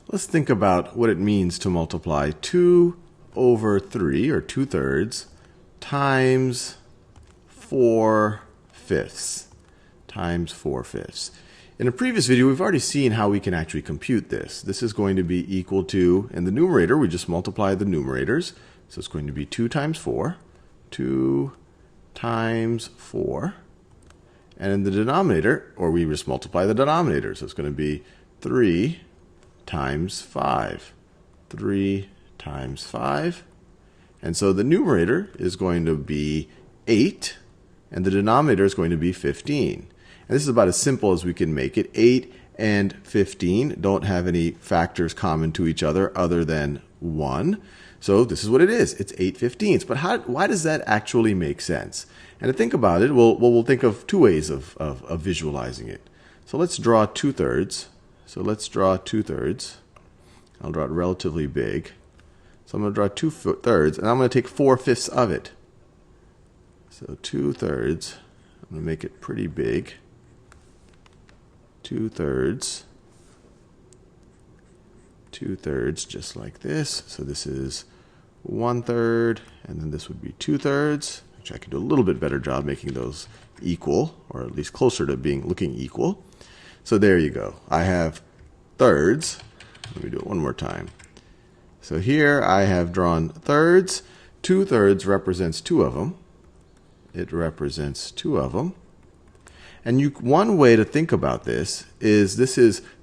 let's think about what it means to multiply 2 over 3, or 2/3, times 4/5 times 4/5. In a previous video, we've already seen how we can actually compute this. This is going to be equal to, in the numerator, we just multiply the numerators. So it's going to be 2 times 4, 2 times 4. And in the denominator, or we just multiply the denominator, so it's going to be 3 times 5. 3 times 5. And so the numerator is going to be 8, and the denominator is going to be 15. And this is about as simple as we can make it. 8 and 15 don't have any factors common to each other than 1. So this is what it is. It's 8/15. But why does that actually make sense? And to think about it, we'll think of two ways of visualizing it. So let's draw 2/3. So let's draw 2/3. I'll draw it relatively big. So I'm going to draw 2/3, and I'm going to take 4/5 of it. So 2/3. I'm going to make it pretty big. 2/3. 2/3, just like this. So this is 1/3, and then this would be 2/3. Actually, I could do a little bit better job making those equal, or at least closer to looking equal. So there you go. I have thirds. Let me do it one more time. So here I have drawn thirds. 2/3 represents 2 of them. It represents 2 of them. And one way to think about this is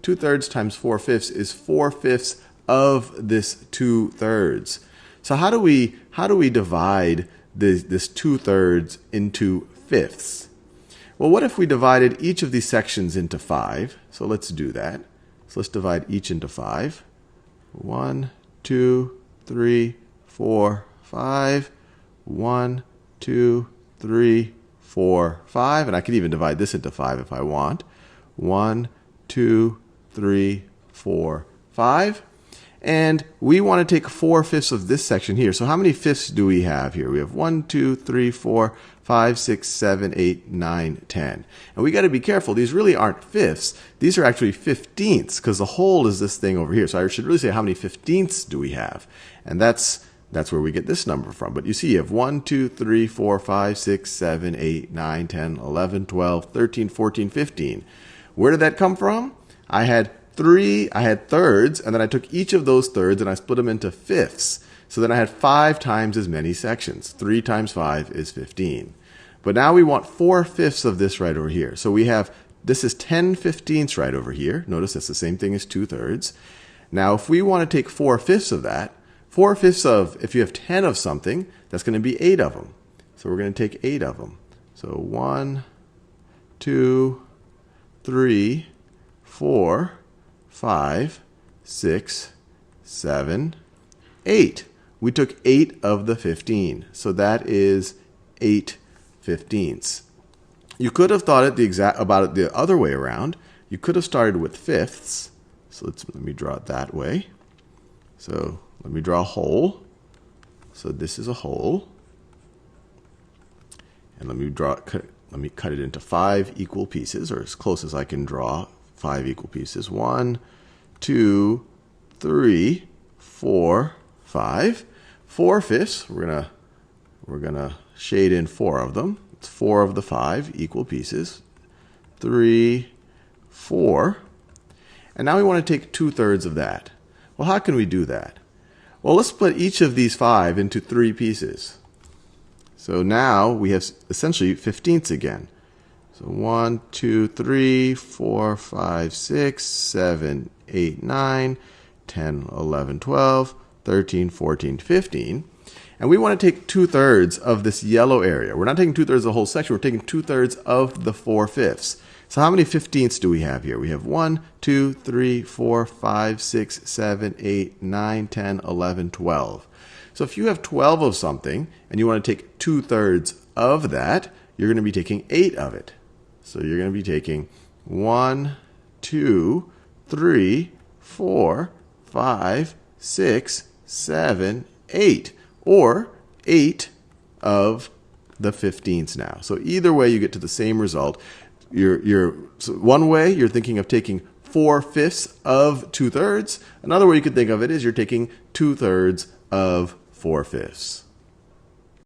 2/3 times 4/5 is 4/5 of this 2/3. So how do we divide this 2/3 into fifths? Well, what if we divided each of these sections into 5? So let's do that. So let's divide each into 5. 1, 2, 3, 4, 5. 1, 2, 3, 4, 5. And I could even divide this into 5 if I want. 1, 2, 3, 4, 5. And we want to take 4/5 of this section here. So how many fifths do we have here? We have 1, 2, 3, 4, 5, 6, 7, 8, 9, 10. And we got to be careful. These really aren't fifths. These are actually 15ths, because the whole is this thing over here. So I should really say how many 15ths do we have? And that's where we get this number from. But you see, you have 1, 2, 3, 4, 5, 6, 7, 8, 9, 10, 11, 12, 13, 14, 15. Where did that come from? I had thirds, and then I took each of those thirds and I split them into fifths. So then I had 5 times as many sections. 3 times 5 is 15. But now we want 4/5 of this right over here. So this is 10/15 right over here. Notice that's the same thing as 2/3. Now if we want to take 4/5 of that, 4/5 of, if you have 10 of something, that's going to be 8 of them. So we're going to take 8 of them. So 1, 2, 3, 4, 5, 6, 7, 8. We took 8 of the 15. So that is 8/15. You could have thought about it the other way around. You could have started with fifths. So let me draw it that way. So let me draw a hole. So this is a hole. And let me cut it into 5 equal pieces, or as close as I can draw 5 equal pieces. 1, 2, 3, 4, 5. 4/5. We're gonna shade in 4 of them. It's 4 of the 5 equal pieces. 3, 4. And now we want to take 2/3 of that. Well, how can we do that? Well, let's split each of these 5 into 3 pieces. So now we have essentially 15ths again. So 1, 2, 3, 4, 5, 6, 7, 8, 9, 10, 11, 12, 13, 14, 15. And we want to take 2/3 of this yellow area. We're not taking 2/3 of the whole section. We're taking 2/3 of the 4/5. So how many 15ths do we have here? We have 1, 2, 3, 4, 5, 6, 7, 8, 9, 10, 11, 12. So if you have 12 of something and you want to take 2/3 of that, you're going to be taking 8 of it. So you're going to be taking 1, 2, 3, 4, 5, 6, 7, 8. Or 8 of the 15ths now. So either way, you get to the same result. So one way, you're thinking of taking 4/5 of 2/3. Another way you could think of it is you're taking 2/3 of 4/5.